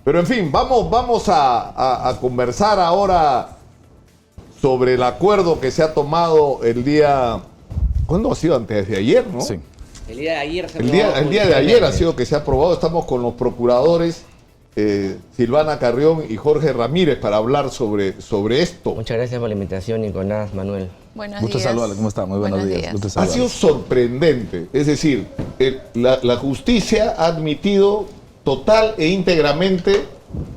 Pero en fin, vamos a conversar ahora sobre el acuerdo que se ha tomado el día... ¿Cuándo ha sido? Antes de ayer, ¿no? Sí. El día de ayer se ha El día de ayer ha sido que se ha aprobado. Estamos con los procuradores Silvana Carrión y Jorge Ramírez para hablar sobre esto. Muchas gracias por la invitación, Nicolás, Manuel. Buenos Gusto días. saludarle, ¿cómo está? Muy buenos días. Gusto Ha saludarle. sido sorprendente. Es decir, la justicia ha admitido total e íntegramente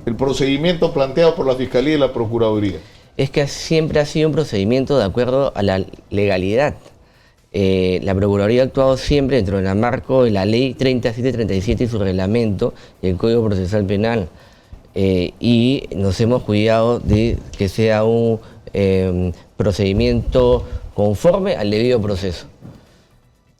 el procedimiento planteado por la Fiscalía y la Procuraduría. Es que siempre ha sido un procedimiento de acuerdo a la legalidad. La Procuraduría ha actuado siempre dentro del marco de la Ley 3737 y su reglamento y el Código Procesal Penal. Y nos hemos cuidado de que sea un procedimiento conforme al debido proceso.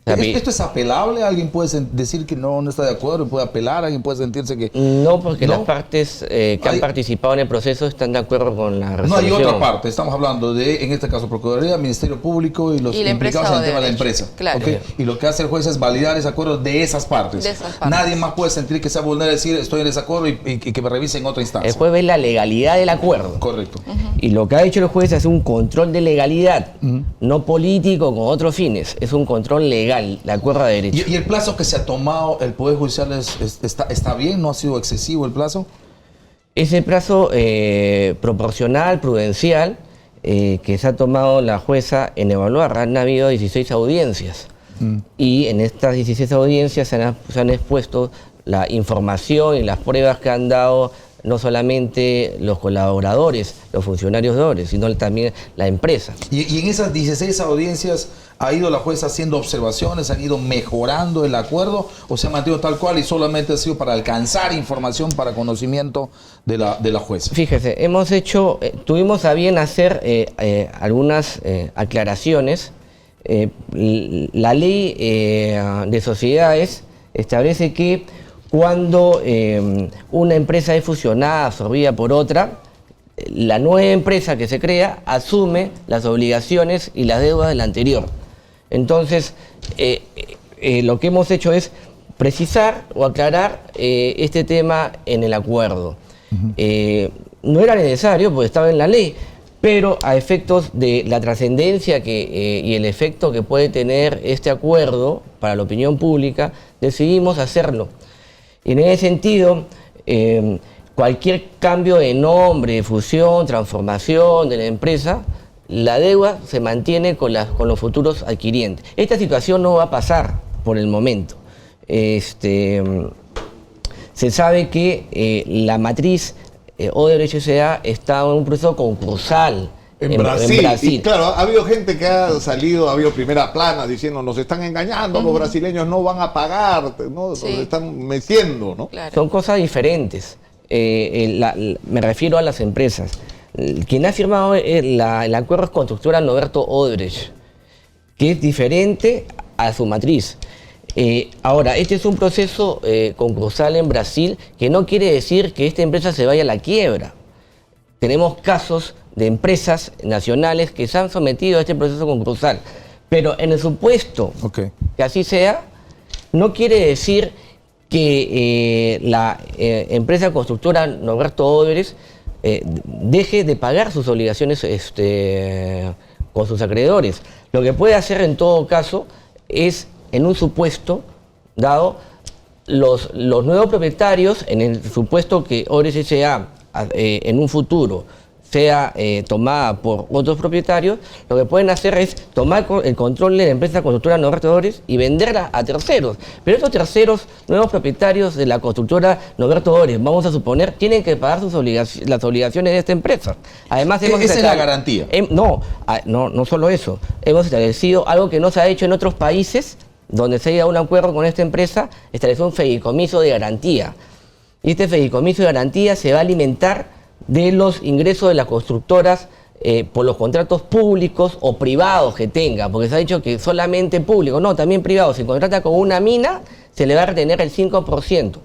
¿Esto es apelable? ¿Alguien puede decir que no está de acuerdo y puede apelar? ¿Alguien puede sentirse que...? No, porque ¿No? las partes que han participado en el proceso están de acuerdo con la resolución. No hay otra parte. Estamos hablando de, en este caso, Procuraduría, Ministerio Público y los Y la implicados en el empresa tema de la Odebrecht. empresa. Claro. ¿Ok? Y lo que hace el juez es validar ese acuerdo de esas partes. De esas partes. Nadie más puede sentir que sea vulnerable, decir estoy en desacuerdo y que me revisen en otra instancia. El juez ve la legalidad del acuerdo. Correcto. Y lo que ha hecho el juez es un control de legalidad, no político con otros fines. Es un control legal, de acuerdo a derecho. ¿Y el plazo que se ha tomado el Poder Judicial está bien? ¿No ha sido excesivo el plazo? Ese plazo proporcional, prudencial, que se ha tomado la jueza en evaluar, han habido 16 audiencias. Y en estas 16 audiencias se han expuesto la información y las pruebas que han dado no solamente los colaboradores, los funcionarios de Odebrecht, sino también la empresa. Y en esas 16 audiencias ha ido la jueza haciendo observaciones, han ido mejorando el acuerdo o se ha mantenido tal cual y solamente ha sido para alcanzar información para conocimiento de la jueza. Fíjese, tuvimos a bien hacer algunas aclaraciones. La ley de sociedades establece que cuando una empresa es fusionada, absorbida por otra, la nueva empresa que se crea asume las obligaciones y las deudas de la anterior. Entonces, lo que hemos hecho es precisar o aclarar este tema en el acuerdo. No era necesario porque estaba en la ley, pero a efectos de la trascendencia y el efecto que puede tener este acuerdo para la opinión pública, decidimos hacerlo. Y en ese sentido, cualquier cambio de nombre, fusión, transformación de la empresa, la deuda se mantiene con los futuros adquirientes. Esta situación no va a pasar por el momento. Se sabe que la matriz Odebrecht S.A. está en un proceso concursal En Brasil. Y claro, ha habido gente que ha salido, ha habido primera plana diciendo nos están engañando, los brasileños no van a pagar, ¿no? Sí. Nos están meciendo, ¿no? Claro. Son cosas diferentes. Me refiero a las empresas. Quien ha firmado el acuerdo es Constructora Noberto Odebrecht, que es diferente a su matriz. Ahora, este es un proceso concursal en Brasil que no quiere decir que esta empresa se vaya a la quiebra. Tenemos casos de empresas nacionales que se han sometido a este proceso concursal, pero en el supuesto que así sea, no quiere decir que la empresa constructora Noberto Odebrecht deje de pagar sus obligaciones con sus acreedores. Lo que puede hacer en todo caso es, en un supuesto dado, los nuevos propietarios, en el supuesto que Odebrecht S.A. en un futuro sea tomada por otros propietarios, lo que pueden hacer es tomar el control de la empresa constructora Noberto Odebrecht y venderla a terceros. Pero esos terceros, nuevos propietarios de la constructora Noberto Odebrecht, vamos a suponer, tienen que pagar las obligaciones de esta empresa. Además, Esa es la garantía. No solo eso. Hemos establecido algo que no se ha hecho en otros países, donde se ha llegado a un acuerdo con esta empresa, estableció un fideicomiso de garantía. Y este fideicomiso de garantía se va a alimentar de los ingresos de las constructoras por los contratos públicos o privados que tenga, porque se ha dicho que solamente público, no, también privado. Si contrata con una mina, se le va a retener el 5%.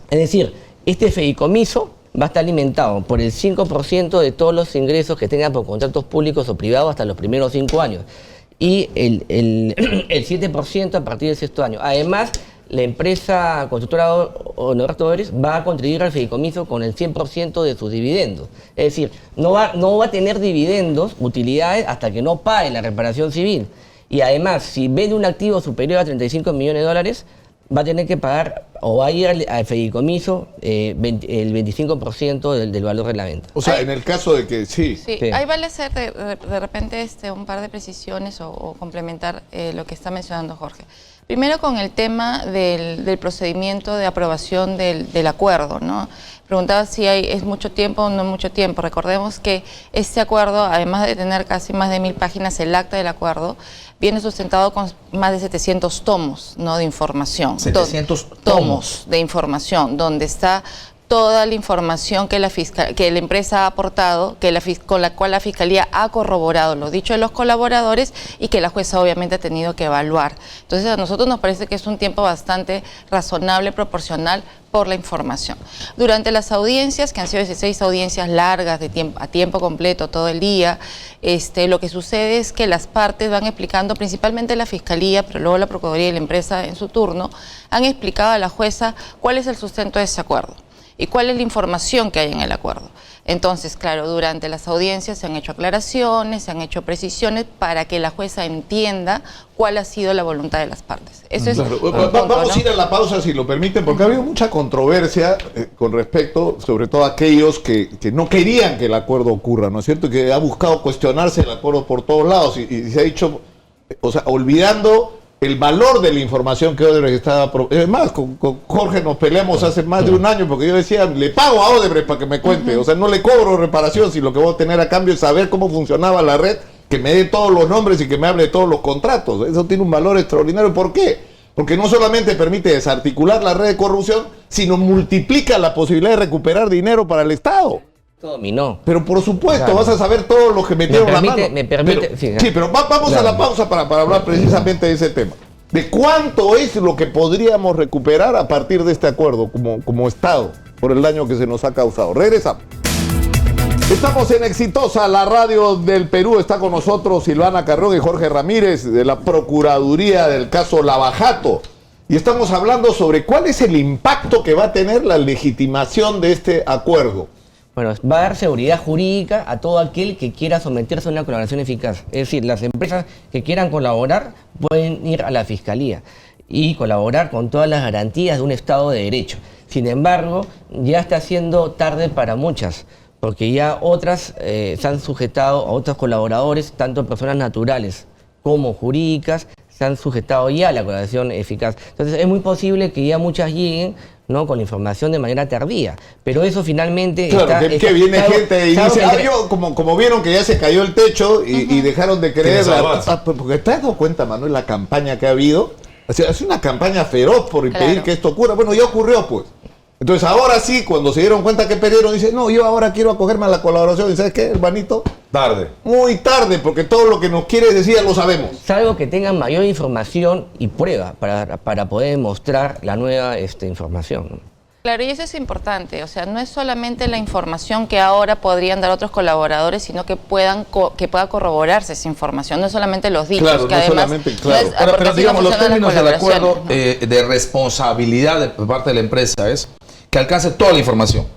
Es decir, este fideicomiso va a estar alimentado por el 5% de todos los ingresos que tenga por contratos públicos o privados hasta los primeros 5 años. y el 7% a partir del sexto año. Además, la empresa constructora Norberto Odebrecht va a contribuir al fideicomiso con el 100% de sus dividendos. Es decir, no va a tener dividendos, utilidades, hasta que no pague la reparación civil. Y además, si vende un activo superior a 35 millones de dólares, va a tener que pagar o va a ir al fideicomiso el 25% del valor de la venta. O sea, en el caso de que sí. Sí, ahí vale hacer de repente un par de precisiones o complementar lo que está mencionando Jorge. Primero con el tema del procedimiento de aprobación del acuerdo, ¿no? Preguntaba si es mucho tiempo o no mucho tiempo. Recordemos que este acuerdo, además de tener casi más de 1000 páginas, el acta del acuerdo, viene sustentado con más de 700 tomos, ¿no?, de información. 700 tomos de información, donde está toda la información que la empresa ha aportado, con la cual la Fiscalía ha corroborado lo dicho de los colaboradores y que la jueza obviamente ha tenido que evaluar. Entonces a nosotros nos parece que es un tiempo bastante razonable, proporcional por la información. Durante las audiencias, que han sido 16 audiencias largas a tiempo completo, todo el día, lo que sucede es que las partes van explicando, principalmente la Fiscalía, pero luego la Procuraduría y la empresa en su turno, han explicado a la jueza cuál es el sustento de ese acuerdo y cuál es la información que hay en el acuerdo. Entonces, claro, durante las audiencias se han hecho aclaraciones, se han hecho precisiones para que la jueza entienda cuál ha sido la voluntad de las partes. Eso es claro. punto, Vamos ¿no? a ir a la pausa, si lo permiten, porque ha habido mucha controversia con respecto, sobre todo a aquellos que no querían que el acuerdo ocurra, ¿no es cierto? Que ha buscado cuestionarse el acuerdo por todos lados y se ha dicho, o sea, olvidando el valor de la información que Odebrecht estaba... Es más, con Jorge nos peleamos hace más de un año porque yo decía, le pago a Odebrecht para que me cuente, o sea, no le cobro reparación, si lo que voy a tener a cambio es saber cómo funcionaba la red, que me dé todos los nombres y que me hable de todos los contratos. Eso tiene un valor extraordinario. ¿Por qué? Porque no solamente permite desarticular la red de corrupción, sino multiplica la posibilidad de recuperar dinero para el Estado. Dominó. Pero por supuesto, Claro. vas a saber todo lo que metieron la mano. Me permite, Pero, sí, sí, pero vamos claro. a la pausa para hablar precisamente de ese tema. ¿De cuánto es lo que podríamos recuperar a partir de este acuerdo como Estado por el daño que se nos ha causado? Regresamos. Estamos en Exitosa, la radio del Perú. Está con nosotros Silvana Carrión y Jorge Ramírez de la Procuraduría del caso Lavajato. Y estamos hablando sobre cuál es el impacto que va a tener la legitimación de este acuerdo. Bueno, va a dar seguridad jurídica a todo aquel que quiera someterse a una colaboración eficaz. Es decir, las empresas que quieran colaborar pueden ir a la Fiscalía y colaborar con todas las garantías de un Estado de Derecho. Sin embargo, ya está siendo tarde para muchas, porque ya otras se han sujetado, a otros colaboradores, tanto personas naturales como jurídicas, se han sujetado ya a la colaboración eficaz. Entonces es muy posible que ya muchas lleguen, ¿no?, con la información de manera tardía, pero eso finalmente Claro, que viene gente y dice, yo, como vieron que ya se cayó el techo y dejaron de creer, porque te has dado cuenta, Manuel, la campaña que ha habido. O sea, es una campaña feroz por impedir Claro. que esto ocurra. Bueno, ya ocurrió, pues. Entonces ahora sí, cuando se dieron cuenta que perdieron, dicen, no, yo ahora quiero acogerme a la colaboración. ¿Y sabes qué, hermanito? Tarde. Muy tarde, porque todo lo que nos quieres decir ya lo sabemos. Salvo que tengan mayor información y prueba para poder mostrar la nueva información. Claro, y eso es importante, o sea, no es solamente la información que ahora podrían dar otros colaboradores, sino que pueda corroborarse esa información, no es solamente los dichos, Claro, que no además solamente, claro. porque Pero así no digamos, los funcionan las términos del acuerdo colaboraciones, ¿no? de responsabilidad por parte de la empresa es que alcance toda la información,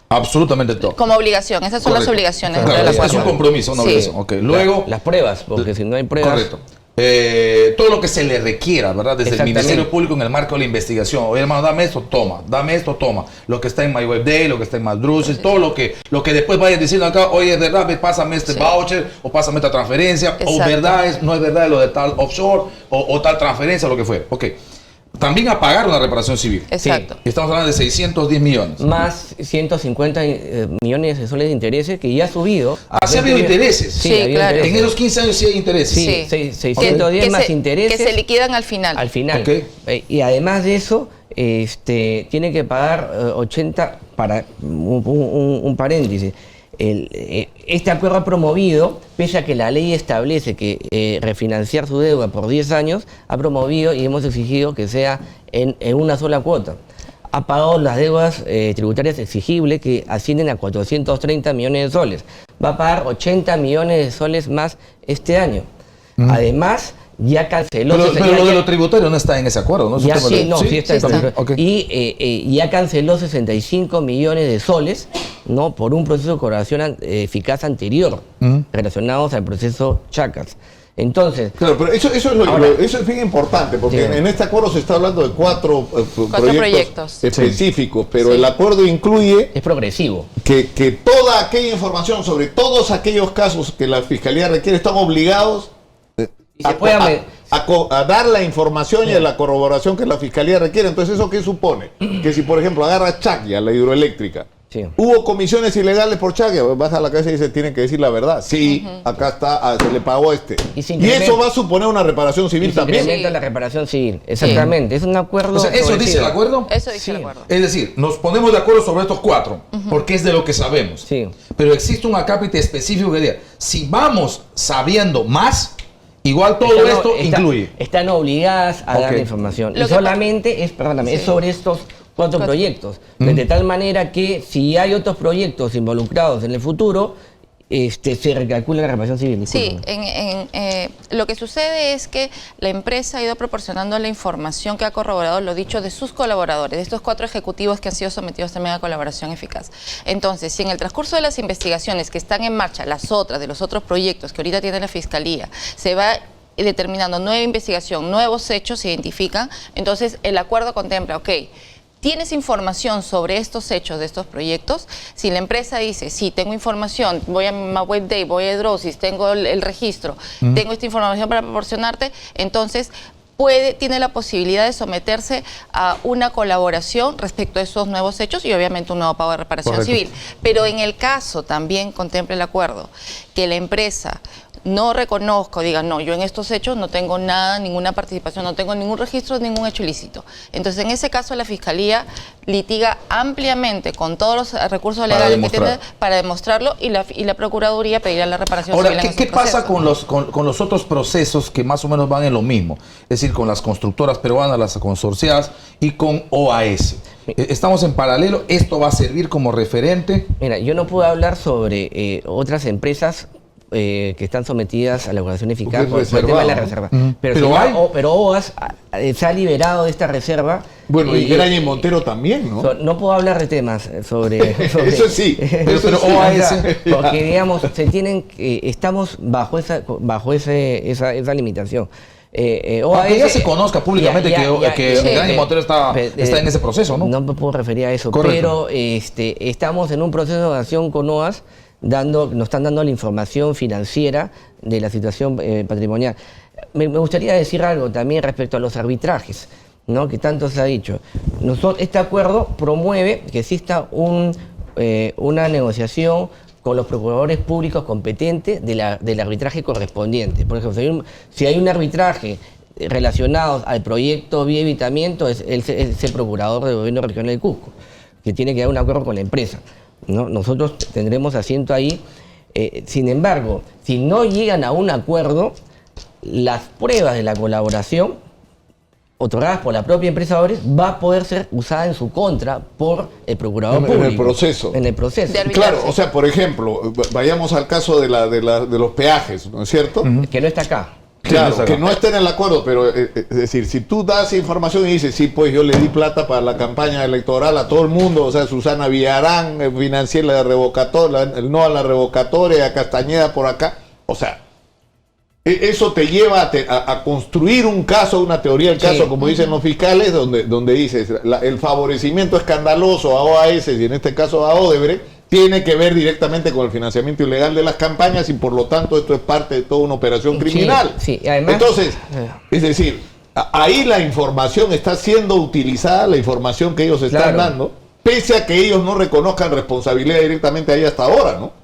absolutamente todo. Como obligación, esas son las Correcto. obligaciones Claro, del es acuerdo. un compromiso, una Sí. obligación. Okay. Luego, Las pruebas, porque si no hay pruebas... correcto. Todo lo que se le requiera, ¿verdad? Desde el Exactamente. Ministerio Público en el marco de la investigación. Oye, hermano, dame esto, toma. Dame esto, toma. Lo que está en MyWebDay, lo que está en Madruces, todo lo que después vayan diciendo acá, oye, es verdad, pásame este Sí. voucher o pásame esta transferencia, o Exacto. verdad, no es verdad lo de tal offshore o tal transferencia, lo que fuera. Ok. También a pagar una reparación civil. Exacto. Estamos hablando de 610 millones. Más 150 millones de soles de intereses que ya ha subido. Sí ha habido intereses. Sí, Sí, ha habido claro. En intereses. esos 15 años sí hay intereses. Sí, Sí. 610 más intereses. Que se liquidan al final. Al final. Ok. Y además de eso, tiene que pagar 80, para un paréntesis. Este acuerdo ha promovido, pese a que la ley establece que refinanciar su deuda por 10 años, ha promovido y hemos exigido que sea en una sola cuota. Ha pagado las deudas tributarias exigibles que ascienden a 430 millones de soles. Va a pagar 80 millones de soles más este año. Además, ya canceló... Pero lo de lo tributario no está en ese acuerdo, ¿no? Ya sí, no, sí está en está. el Ok. Y ya canceló 65 millones de soles, ¿no? Por un proceso de colaboración eficaz anterior, relacionados al proceso Chacas. Entonces, Claro, pero eso es bien importante, porque Sí. en este acuerdo se está hablando de cuatro proyectos. específicos, pero Sí. el acuerdo incluye es progresivo. que toda aquella información sobre todos aquellos casos que la Fiscalía requiere están obligados Y se puede a dar la información y a la corroboración que la Fiscalía requiere. Entonces, ¿eso qué supone? Que si, por ejemplo, agarra Chaquia, la hidroeléctrica, Sí. hubo comisiones ilegales por Chaquia, baja la cabeza y dice, tienen que decir la verdad. Sí, acá está, se le pagó a este. Y se Y incrementa- eso va a suponer una reparación Y civil se también. incrementa la reparación civil. Exactamente. Es un acuerdo. O sea, ¿eso dice el progresivo. acuerdo? Eso dice Sí. el acuerdo. Es decir, nos ponemos de acuerdo sobre estos 4, porque es de lo que sabemos. Sí. Pero existe un acápite específico que diga, si vamos sabiendo más, igual todo incluye. Están obligadas a Ok. dar la información. Lo Y que solamente es Sí. sobre estos cuatro proyectos. De tal manera que si hay otros proyectos involucrados en el futuro, se recalcula la reparación civil. Sí, Discúlpame. lo que sucede es que la empresa ha ido proporcionando la información que ha corroborado lo dicho de sus colaboradores, de estos 4 ejecutivos que han sido sometidos también a colaboración eficaz. Entonces, si en el transcurso de las investigaciones que están en marcha, las otras, de los otros proyectos que ahorita tiene la Fiscalía, se va determinando nueva investigación, nuevos hechos se identifican, entonces el acuerdo contempla, ok, ¿tienes información sobre estos hechos de estos proyectos? Si la empresa dice, sí, tengo información, voy a MapWebDay, voy a Hidrosis, tengo el registro, tengo esta información para proporcionarte, entonces tiene la posibilidad de someterse a una colaboración respecto a esos nuevos hechos y obviamente un nuevo pago de reparación Correcto. civil. Pero en el caso, también contempla el acuerdo, que la empresa no reconozca o diga, no, yo en estos hechos no tengo nada, ninguna participación, no tengo ningún registro, ningún hecho ilícito. Entonces, en ese caso, la Fiscalía litiga ampliamente con todos los recursos Para legales demostrar. que tiene para demostrarlo y la Procuraduría pedirá la reparación Ahora, civil en ¿qué esos pasa procesos. con los otros procesos que más o menos van en lo mismo? Es decir, con las constructoras peruanas, las consorciadas y con OAS. Estamos en paralelo, ¿esto va a servir como referente? Mira, yo no puedo hablar sobre otras empresas que están sometidas a la evaluación eficaz Porque es por el tema de la reservado, reserva. Pero, Pero si hay. pero OAS se ha liberado de esta reserva. Bueno, y Graña y Montero también, ¿no? No puedo hablar de temas sobre Eso sí, pero eso sí. OAS. porque digamos, estamos bajo esa limitación. Aunque ya se conozca públicamente que Sí. Graña y Montero está en ese proceso, ¿no? No me puedo referir a eso, Correcto. pero estamos en un proceso de acción con OAS, nos están dando la información financiera de la situación patrimonial. Me gustaría decir algo también respecto a los arbitrajes, ¿no? Que tanto se ha dicho. Este acuerdo promueve que exista una negociación con los procuradores públicos competentes del arbitraje correspondiente. Por ejemplo, si hay un arbitraje relacionado al proyecto Vía Evitamiento, es el procurador del gobierno regional de Cusco, que tiene que dar un acuerdo con la empresa, ¿no? Nosotros tendremos asiento ahí. Sin embargo, si no llegan a un acuerdo, las pruebas de la colaboración otorgadas por la propia empresa Ores va a poder ser usada en su contra por el procurador En público. el proceso. En el proceso. De arbitraje. Claro, o sea, por ejemplo, vayamos al caso de los peajes, ¿no es cierto? Que no está acá. Claro, Sí, que no esté en el acuerdo, pero es decir, si tú das información y dices, sí, pues yo le di plata para la campaña electoral a todo el mundo, o sea, Susana Villarán, financié la revocatoria, el no a la revocatoria, a Castañeda por acá, o sea, eso te lleva a construir un caso, una teoría del caso, Sí. como dicen los fiscales, donde dices, el favorecimiento escandaloso a OAS y en este caso a Odebrecht, tiene que ver directamente con el financiamiento ilegal de las campañas y por lo tanto esto es parte de toda una operación criminal. Sí, y además, Entonces, es decir, ahí la información está siendo utilizada, la información que ellos están Claro. dando, pese a que ellos no reconozcan responsabilidad directamente ahí hasta ahora, ¿no?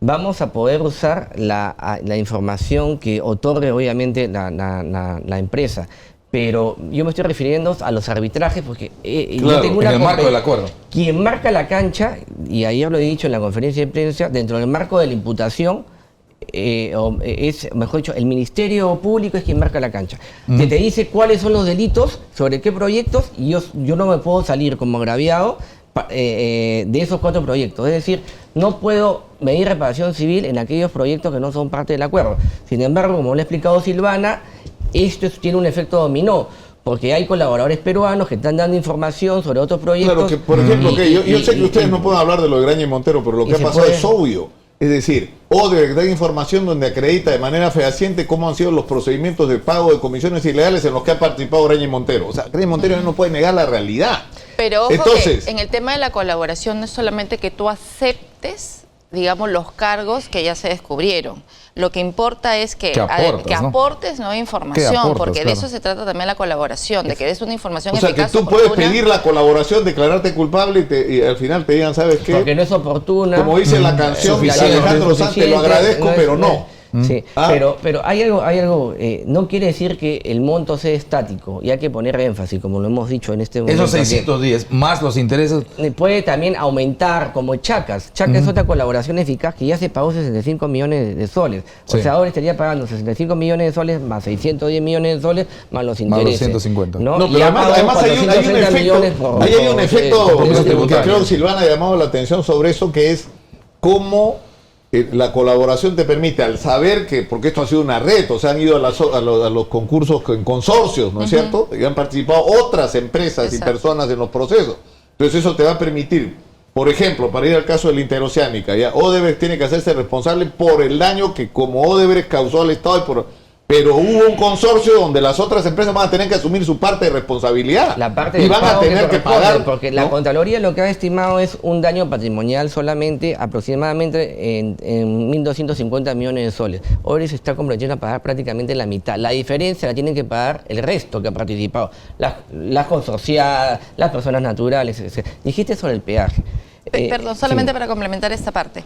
vamos a poder usar la información que otorgue obviamente la empresa. Pero yo me estoy refiriendo a los arbitrajes porque yo Claro, tengo en el marco compe- del acuerdo. Quien marca la cancha, y ayer lo he dicho en la conferencia de prensa, dentro del marco de la imputación, mejor dicho, el Ministerio Público es quien marca la cancha. Que te dice cuáles son los delitos, sobre qué proyectos, y yo no me puedo salir como agraviado de esos 4 proyectos. Es decir, no puedo medir reparación civil en aquellos proyectos que no son parte del acuerdo. Sin embargo, como le ha explicado Silvana, esto tiene un efecto dominó, porque hay colaboradores peruanos que están dando información sobre otros proyectos. Claro, que por ejemplo, yo sé que ustedes no pueden hablar de lo de Graña y Montero, pero lo que ha pasado es obvio. Es decir, Odebrecht da información donde acredita de manera fehaciente cómo han sido los procedimientos de pago de comisiones ilegales en los que ha participado Graña y Montero. O sea, Graña y Montero no puede negar la realidad. Pero ojo, entonces, que en el tema de la colaboración no es solamente que tú aceptes, digamos, los cargos que ya se descubrieron. Lo que importa es que aportes nueva información, porque de eso se trata también la colaboración, de que des una información eficaz. O sea, que tú puedes pedir la colaboración, declararte culpable y al final te digan, ¿sabes qué? Porque no es oportuna. Como dice la canción de Alejandro Sanz, te lo agradezco, pero no. Sí, pero hay algo, no quiere decir que el monto sea estático y hay que poner énfasis, como lo hemos dicho en este momento. Esos 610 más los intereses. Puede también aumentar, como Chacas. Chacas es otra colaboración eficaz que ya se pagó 65 millones de soles. O sea, ahora estaría pagando 65 millones de soles más 610 millones de soles más los intereses. Más los 150. No, pero además hay un efecto que creo que Silvana ha llamado la atención sobre eso, que es cómo la colaboración te permite, al saber que, porque esto ha sido una red, o sea, han ido a los concursos en consorcios, ¿no es cierto? Y han participado otras empresas y personas en los procesos. Entonces eso te va a permitir, por ejemplo, para ir al caso de la Interoceánica, ya Odebrecht tiene que hacerse responsable por el daño que como Odebrecht causó al Estado pero hubo un consorcio donde las otras empresas van a tener que asumir su parte de responsabilidad. La parte y van a tener que pagar. Porque la Contraloría lo que ha estimado es un daño patrimonial solamente aproximadamente en 1.250 millones de soles. Hoy se está comprometiendo a pagar prácticamente la mitad. La diferencia la tienen que pagar el resto que ha participado. Las consorciadas, las personas naturales, etc. Dijiste sobre el peaje. Perdón, solamente para complementar esta parte.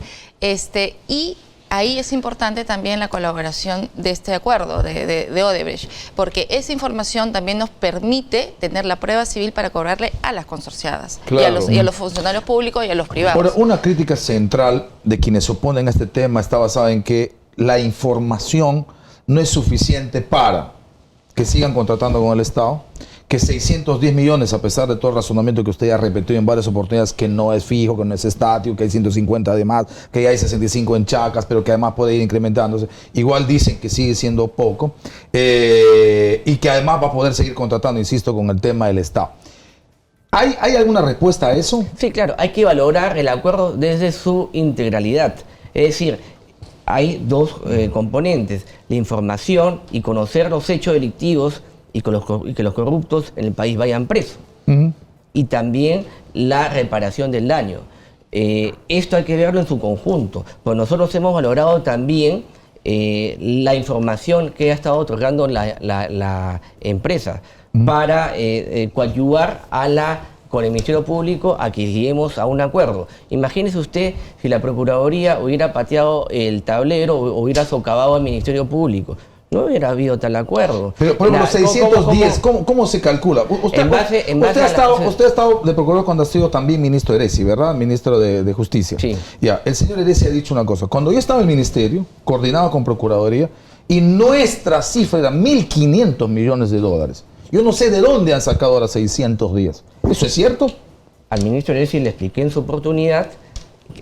Y ahí es importante también la colaboración de este acuerdo de Odebrecht, porque esa información también nos permite tener la prueba civil para cobrarle a las consorciadas, claro, y a los funcionarios públicos y a los privados. Ahora, una crítica central de quienes se oponen a este tema está basada en que la información no es suficiente para que sigan contratando con el Estado, que 610 millones, a pesar de todo el razonamiento que usted ya repetido en varias oportunidades, que no es fijo, que no es estático, que hay 150 además, que ya hay 65 en Chacas, pero que además puede ir incrementándose. Igual dicen que sigue siendo poco y que además va a poder seguir contratando, insisto, con el tema del Estado. ¿Hay alguna respuesta a eso? Sí, claro, hay que valorar el acuerdo desde su integralidad. Es decir, hay dos componentes, la información y conocer los hechos delictivos y que los corruptos en el país vayan presos. Y también la reparación del daño. Esto hay que verlo en su conjunto, pues nosotros hemos valorado también la información que ha estado otorgando la empresa para coadyuvar con el Ministerio Público a que lleguemos a un acuerdo. Imagínese usted si la Procuraduría hubiera pateado el tablero o hubiera socavado al Ministerio Público. No hubiera habido tal acuerdo. Pero los 610, ¿cómo se calcula? Usted ha estado de procurador cuando ha sido también ministro Eresi, ¿verdad? Ministro de Justicia. Sí. Ya, el señor Eresi ha dicho una cosa. Cuando yo estaba en el ministerio, coordinado con Procuraduría, y nuestra cifra era 1.500 millones de dólares. Yo no sé de dónde han sacado ahora 610. ¿Eso es cierto? Al ministro Eresi le expliqué en su oportunidad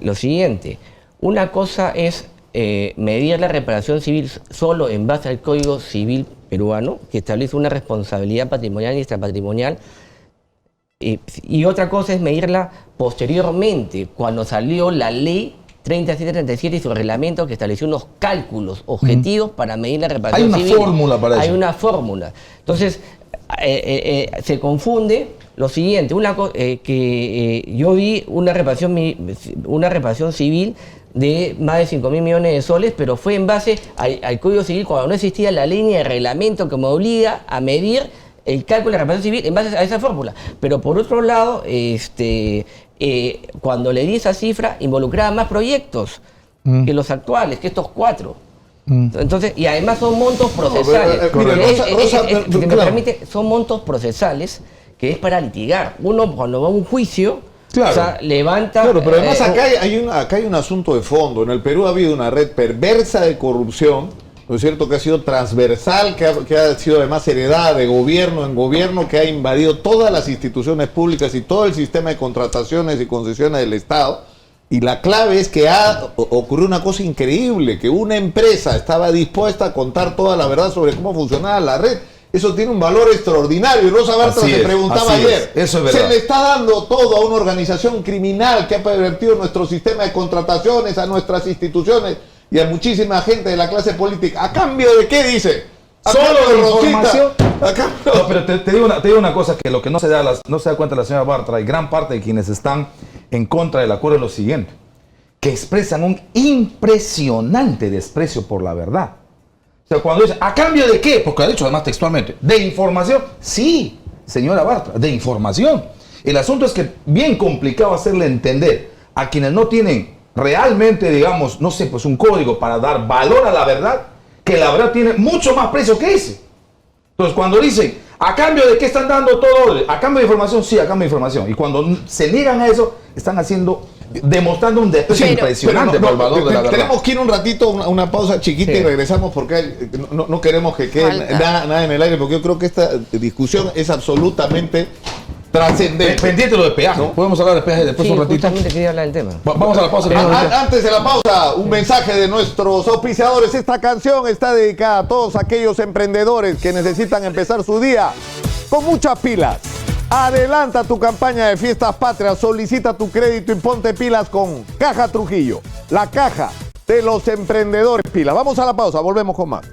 lo siguiente. Una cosa es medir la reparación civil solo en base al Código Civil peruano, que establece una responsabilidad patrimonial y extrapatrimonial, y otra cosa es medirla posteriormente, cuando salió la ley 3737 y su reglamento que estableció unos cálculos objetivos para medir la reparación civil. Hay una fórmula para eso. Hay una fórmula. Entonces, se confunde lo siguiente, yo vi una reparación civil de más de 5.000 millones de soles, pero fue en base al Código Civil cuando no existía la línea de reglamento que me obliga a medir el cálculo de la reparación civil en base a esa fórmula. Pero por otro lado, cuando le di esa cifra, involucraba más proyectos que los actuales, que estos 4. Entonces, y además son montos procesales. Son montos procesales que es para litigar. Uno cuando va a un juicio, claro, o sea, levanta... Claro, pero además acá hay un asunto de fondo. En el Perú ha habido una red perversa de corrupción ¿no es cierto?, que ha sido transversal, que ha sido además heredada de gobierno en gobierno, que ha invadido todas las instituciones públicas y todo el sistema de contrataciones y concesiones del Estado. Y la clave es que ocurrió una cosa increíble, que una empresa estaba dispuesta a contar toda la verdad sobre cómo funcionaba la red. Eso tiene un valor extraordinario. Rosa Bartra se preguntaba ayer, eso es verdad. se le está dando todo a una organización criminal que ha pervertido nuestro sistema de contrataciones, a nuestras instituciones y a muchísima gente de la clase política. ¿A cambio de qué, dice? Solo de información. No, pero te digo una cosa, que lo que no se da cuenta la señora Bartra y gran parte de quienes están en contra del acuerdo es lo siguiente, que expresan un impresionante desprecio por la verdad. O sea, cuando dice, ¿a cambio de qué? Porque ha dicho además textualmente, ¿de información? Sí, señora Bartra, de información. El asunto es que bien complicado hacerle entender a quienes no tienen realmente, digamos, no sé, pues un código para dar valor a la verdad, que la verdad tiene mucho más precio que ese. Entonces, cuando dicen, ¿a cambio de qué están dando todo? ¿A cambio de información? Sí, a cambio de información. Y cuando se niegan a eso, están demostrando un desprecio impresionante por el valor de la verdad. Tenemos que ir un ratito, una pausa chiquita y regresamos porque no queremos que quede nada en el aire, porque yo creo que esta discusión es absolutamente trascendente. Pendiente lo de peaje. ¿No? Podemos hablar de peaje después un ratito. Justamente quería hablar del tema. Vamos a la pausa. Antes de la pausa, un mensaje de nuestros auspiciadores. Esta canción está dedicada a todos aquellos emprendedores que necesitan empezar su día con muchas pilas. Adelanta tu campaña de fiestas patrias, solicita tu crédito y ponte pilas con Caja Trujillo, la caja de los emprendedores pilas. Vamos a la pausa, volvemos con más.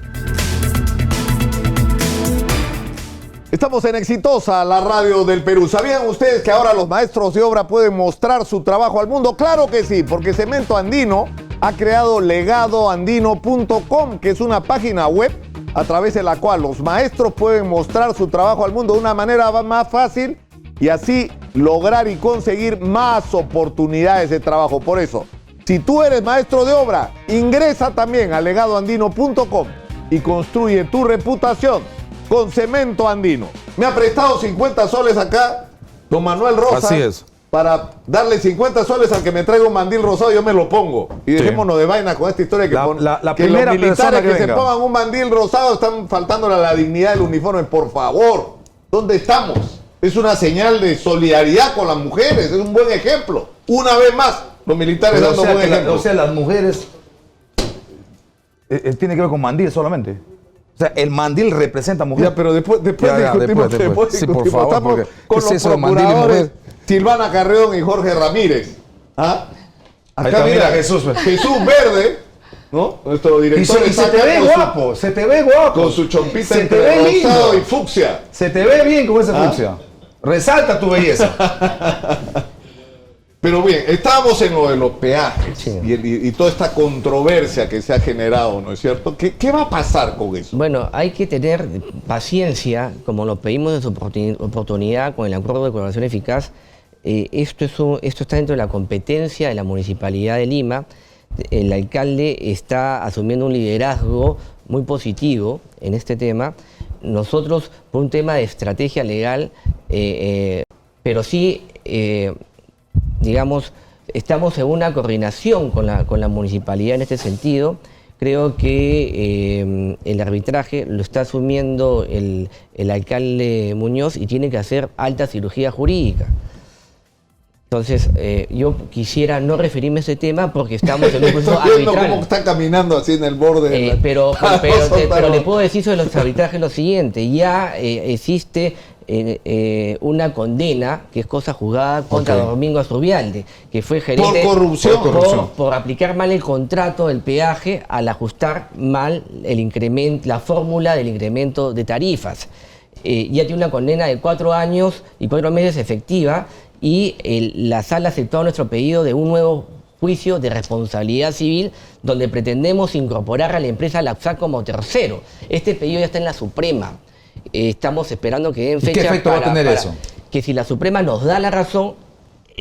Estamos en Exitosa, la radio del Perú. ¿Sabían ustedes que ahora los maestros de obra pueden mostrar su trabajo al mundo? Claro que sí, porque Cemento Andino ha creado legadoandino.com, que es una página web a través de la cual los maestros pueden mostrar su trabajo al mundo de una manera más fácil y así lograr y conseguir más oportunidades de trabajo. Por eso, si tú eres maestro de obra, ingresa también a legadoandino.com y construye tu reputación con Cemento Andino. Me ha prestado 50 soles acá don Manuel Rosa. Así es. Para darle 50 soles al que me traiga un mandil rosado, yo me lo pongo. Y dejémonos de vaina con esta historia que, que los militares que se pongan un mandil rosado están faltándole a la dignidad del uniforme. Por favor, ¿dónde estamos? Es una señal de solidaridad con las mujeres, es un buen ejemplo. Una vez más, los militares dando buen ejemplo. O sea, las mujeres tiene que ver con mandil solamente. O sea, el mandil representa a mujer. Ya, pero después discutimos. Sí, por favor, estamos con los procuradores Silvana Carreón y Jorge Ramírez. ¿Ah? Acá mira, Jesús Verde, ¿no? Nuestro director. Y se te ve guapo, se te ve guapo. Con su chompita entre rosado y fucsia. Se te ve bien con esa fucsia. Resalta tu belleza. Pero bien, estábamos en lo de los peajes y toda esta controversia que se ha generado, ¿no es cierto? ¿Qué va a pasar con eso? Bueno, hay que tener paciencia, como lo pedimos en su oportunidad con el acuerdo de colaboración eficaz. Esto está dentro de la competencia de la Municipalidad de Lima. El alcalde está asumiendo un liderazgo muy positivo en este tema. Nosotros, por un tema de estrategia legal, pero sí... digamos, estamos en una coordinación con la municipalidad en este sentido. Creo que el arbitraje lo está asumiendo el alcalde Muñoz y tiene que hacer alta cirugía jurídica. Entonces, yo quisiera no referirme a ese tema porque estamos en un proceso arbitral. Cómo está caminando así en el borde. Pero le puedo decir sobre los arbitrajes lo siguiente. Ya existe una condena, que es cosa juzgada, contra Domingo Azurbialde, que fue gerente... Por corrupción. Por aplicar mal el contrato del peaje al ajustar mal el incremento, la fórmula del incremento de tarifas. Ya tiene una condena de 4 años y 4 meses efectiva, y la sala aceptó nuestro pedido de un nuevo juicio de responsabilidad civil donde pretendemos incorporar a la empresa Lapsac como tercero. Este pedido ya está en la Suprema. Estamos esperando que den fecha. ¿Qué efecto va a tener eso? Que si la Suprema nos da la razón,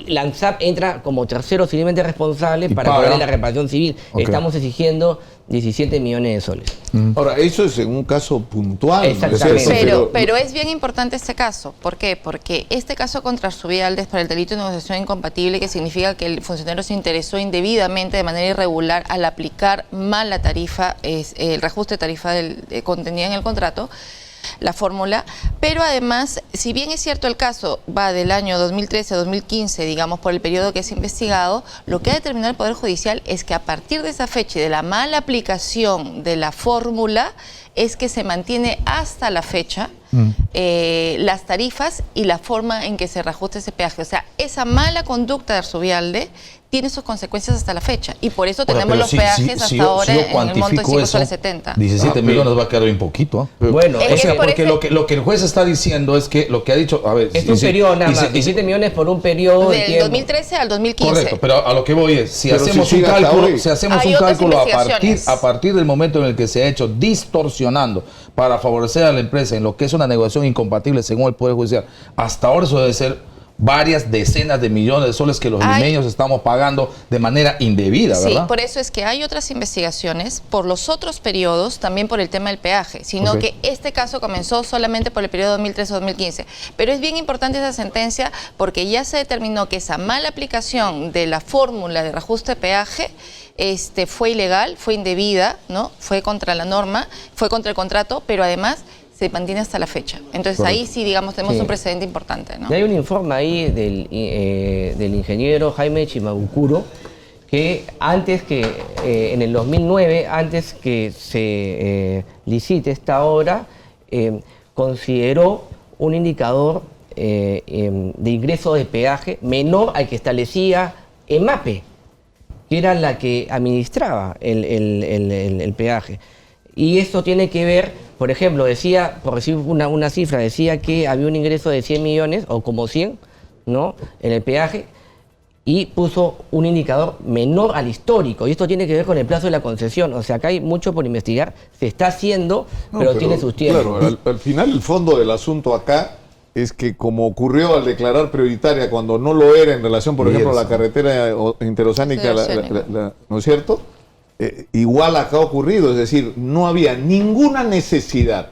la ANSAP entra como tercero civilmente responsable Y para paga. poner la reparación civil. Ok. Estamos exigiendo 17 millones de soles. Ahora, eso es en un caso puntual. ¿no es Exactamente. cierto? Pero es bien importante este caso. ¿Por qué? Porque este caso contra Arzubialde es para el delito de negociación incompatible, que significa que el funcionario se interesó indebidamente, de manera irregular, al aplicar mal la tarifa, el reajuste de tarifa contenida en el contrato, la fórmula, pero además, si bien es cierto el caso va del año 2013 a 2015, digamos, por el periodo que es investigado, lo que ha determinado el Poder Judicial es que a partir de esa fecha y de la mala aplicación de la fórmula, es que se mantiene hasta la fecha las tarifas y la forma en que se reajusta ese peaje. O sea, esa mala conducta de Arzubialde tiene sus consecuencias hasta la fecha. Y por eso tenemos los peajes hasta ahora en el monto de 5,70 soles. 17 millones va a quedar bien poquito. Bueno, Es O sea, que por porque ese- lo que el juez está diciendo es que lo que ha dicho, a ver, es un periodo nada más, y 17 millones por un periodo de Del tiempo. 2013 al 2015. correcto, pero a lo que voy es, si Pero hacemos si un sigue hasta cálculo, hoy. si hacemos Hay un otras cálculo investigaciones. a partir del momento en el que se ha hecho distorsionando para favorecer a la empresa en lo que es una negociación incompatible según el Poder Judicial, hasta ahora eso debe ser varias decenas de millones de soles que los limeños estamos pagando de manera indebida, Sí, ¿verdad? por eso es que hay otras investigaciones por los otros periodos, también por el tema del peaje, sino Ok. que este caso comenzó solamente por el periodo 2013-2015. Pero es bien importante esa sentencia porque ya se determinó que esa mala aplicación de la fórmula de reajuste de peaje fue ilegal, fue indebida, ¿no? Fue contra la norma, fue contra el contrato, pero además se mantiene hasta la fecha. Entonces ahí sí, digamos, tenemos Sí. un precedente importante, ¿no? Y hay un informe ahí del ingeniero Jaime Chimabukuro que antes que, en el 2009, antes que se licite esta obra, consideró un indicador de ingreso de peaje menor al que establecía EMAPE, que era la que administraba el peaje. Y esto tiene que ver, por ejemplo, decía, por decir una cifra, decía que había un ingreso de 100 millones, o como 100, ¿no?, en el peaje, y puso un indicador menor al histórico. Y esto tiene que ver con el plazo de la concesión. O sea, acá hay mucho por investigar, se está haciendo, No, pero tiene sus tiempos. Claro, al final el fondo del asunto acá es que como ocurrió al declarar prioritaria cuando no lo era en relación, por ejemplo, a la carretera interoceánica, ¿no es cierto? Igual acá ha ocurrido, es decir, no había ninguna necesidad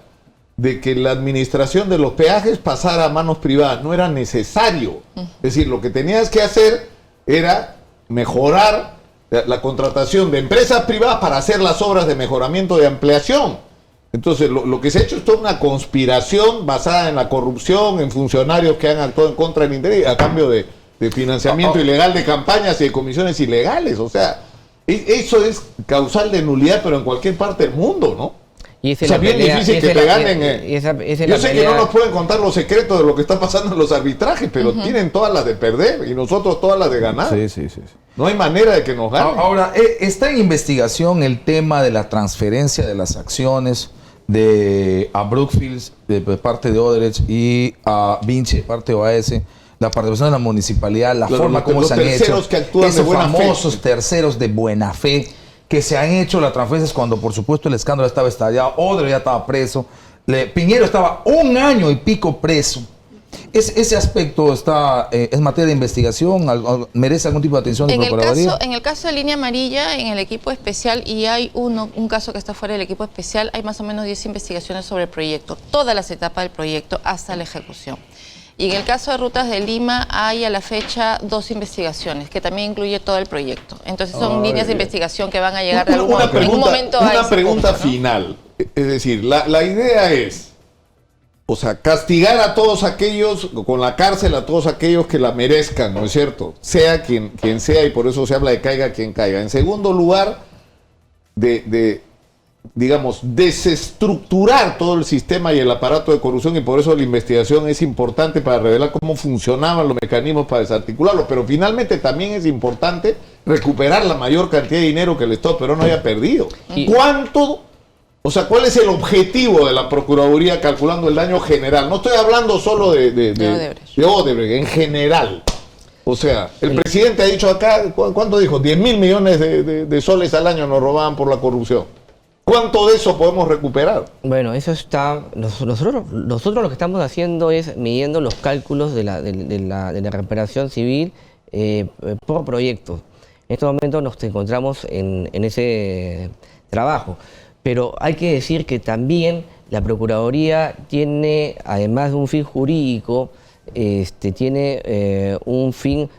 de que la administración de los peajes pasara a manos privadas, no era necesario. Es decir, lo que tenías que hacer era mejorar la contratación de empresas privadas para hacer las obras de mejoramiento de ampliación. Entonces, lo que se ha hecho es toda una conspiración basada en la corrupción, en funcionarios que han actuado en contra del interés, a cambio de financiamiento ilegal de campañas y de comisiones ilegales. O sea, eso es causal de nulidad, pero en cualquier parte del mundo, ¿no? Y esa O es sea, la bien pelea- difícil esa que es te la- ganen. esa es Yo la sé que pelea- no nos pueden contar los secretos de lo que está pasando en los arbitrajes, pero tienen todas las de perder y nosotros todas las de ganar. Sí. No hay manera de que nos ganen. Ahora, está en investigación el tema de la transferencia de las acciones a Brookfield de parte de Odebrecht y a Vinci de parte de OAS, la participación de la municipalidad, la Claro, forma como los se han terceros hecho, que actúan de esos buena fe. famosos terceros de buena fe que se han hecho las transferencias cuando por supuesto el escándalo estaba estallado, Odebrecht ya estaba preso, Piñero estaba 1 año y pico preso. Ese aspecto es materia de investigación, merece algún tipo de atención de Procuraduría. En el caso de Línea Amarilla, en el equipo especial, y hay un caso que está fuera del equipo especial, hay más o menos 10 investigaciones sobre el proyecto, todas las etapas del proyecto hasta la ejecución. Y en el caso de Rutas de Lima hay a la fecha 2 investigaciones, que también incluye todo el proyecto. Entonces son líneas de investigación que van a llegar de algún modo, en algún momento a una ese pregunta punto, ¿no? final. Es decir, la idea es, o sea, castigar a todos aquellos, con la cárcel a todos aquellos que la merezcan, ¿no es cierto? Sea quien sea, y por eso se habla de caiga quien caiga. En segundo lugar, digamos, desestructurar todo el sistema y el aparato de corrupción, y por eso la investigación es importante para revelar cómo funcionaban los mecanismos para desarticularlo, pero finalmente también es importante recuperar la mayor cantidad de dinero que el Estado peruano haya perdido. Y- ¿Cuánto? O sea, ¿cuál es el objetivo de la Procuraduría calculando el daño general? No estoy hablando solo de Odebrecht. Odebrecht, en general. O sea, el presidente ha dicho acá, ¿cuánto dijo? 10.000 millones de soles al año nos robaban por la corrupción. ¿Cuánto de eso podemos recuperar? Bueno, eso está. Nosotros lo que estamos haciendo es midiendo los cálculos de la recuperación civil por proyectos. En este momento nos encontramos en ese trabajo. Pero hay que decir que también la Procuraduría tiene, además de un fin jurídico, tiene un fin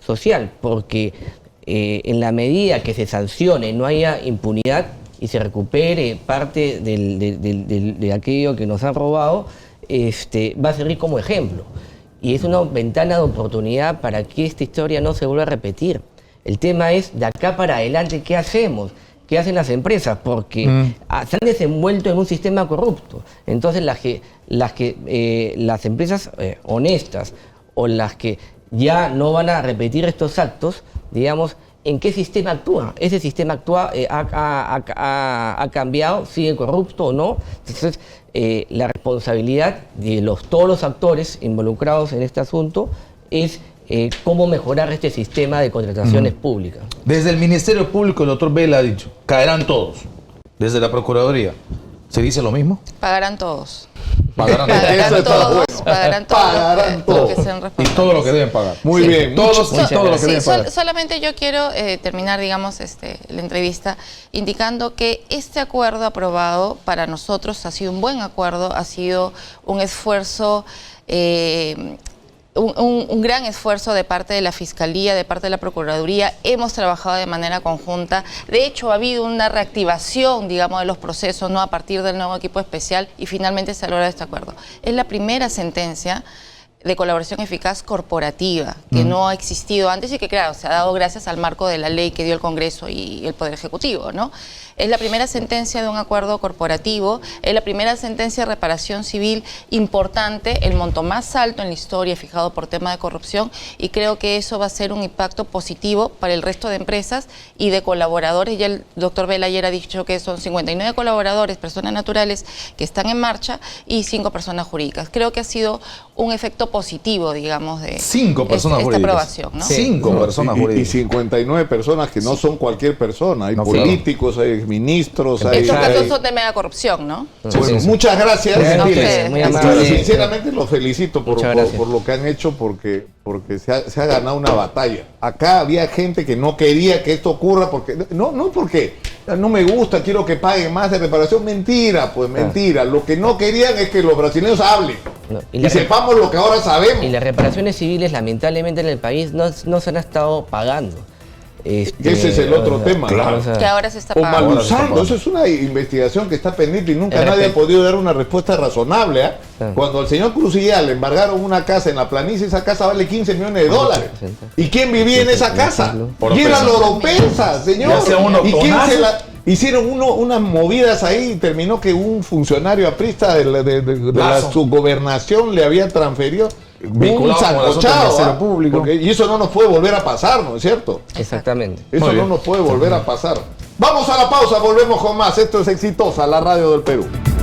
social, porque en la medida que se sancione, no haya impunidad y se recupere parte de aquello que nos han robado, va a servir como ejemplo. Y es una ventana de oportunidad para que esta historia no se vuelva a repetir. El tema es, de acá para adelante, ¿qué hacemos? ¿Qué hacen las empresas? Porque se han desenvuelto en un sistema corrupto. Entonces las empresas honestas o las que ya no van a repetir estos actos, digamos, ¿en qué sistema actúa? ¿Ese sistema ha cambiado? ¿Sigue corrupto o no? Entonces, la responsabilidad de todos los actores involucrados en este asunto es cómo mejorar este sistema de contrataciones públicas. Desde el Ministerio Público, el doctor Vela ha dicho, caerán todos. Desde la Procuraduría, ¿se dice lo mismo? Pagarán todos. Pagarán Pagarán Pagarán todos. todos. Que sean y responsables. todo lo que deben pagar. Muy bien. Todos y todo lo que Sí, deben pagar. solamente yo quiero terminar, digamos, la entrevista indicando que este acuerdo aprobado para nosotros ha sido un buen acuerdo, ha sido un esfuerzo, un gran esfuerzo de parte de la Fiscalía, de parte de la Procuraduría. Hemos trabajado de manera conjunta. De hecho, ha habido una reactivación, digamos, de los procesos, ¿no?, a partir del nuevo equipo especial, y finalmente se logra este acuerdo. Es la primera sentencia de colaboración eficaz corporativa, que no ha existido antes y que, claro, se ha dado gracias al marco de la ley que dio el Congreso y el Poder Ejecutivo, ¿no? Es la primera sentencia de un acuerdo corporativo, es la primera sentencia de reparación civil importante, el monto más alto en la historia fijado por tema de corrupción, y creo que eso va a ser un impacto positivo para el resto de empresas y de colaboradores. Ya el doctor Vela ayer ha dicho que son 59 colaboradores, personas naturales, que están en marcha, y 5 personas jurídicas. Creo que ha sido un efecto positivo, digamos, de 5 personas esta jurídicas. aprobación, ¿no? 5 personas y jurídicas. 59 personas que no son cualquier persona. Hay No, claro. políticos, hay ministros, hay... Estos casos hay- son de mega corrupción, ¿no? Bueno, muchas gracias. Muy A gentiles, ustedes. muy Gracias. amables. Sinceramente los felicito Muchas gracias. por lo que han hecho, porque se ha ganado una batalla. Acá había gente que no quería que esto ocurra, porque no porque no me gusta, quiero que paguen más de reparación. Mentira, pues mentira. Lo que no querían es que los brasileños hablen No, y sepamos lo que ahora sabemos. Y las reparaciones civiles, lamentablemente, en el país no se han estado pagando. Ese es el otro tema, claro. ¿no? Que ahora se está O pagando. mal Ahora se está usando. pagando. Eso es una investigación que está pendiente y nunca El nadie ha respeto. podido dar una respuesta razonable. ¿Eh? Claro. Cuando al señor Cruzillá le embargaron una casa en la planicie, esa casa vale 15 millones de dólares. ¿Y quién vivía en esa casa? Por Y era Oropesa. Oropesa, señor. Ya sea uno ¿Y quién tonazo. se la... Hicieron unas movidas ahí y terminó que un funcionario aprista de la Lazo. subgobernación le había transferido Vinculado un con el asunto del sancochado. Ministerio ¿Ah? Público. Y eso no nos puede volver a pasar, ¿no es cierto? Exactamente. Eso Muy no bien. nos puede volver a pasar. Vamos a la pausa, volvemos con más. Esto es Exitosa, la radio del Perú.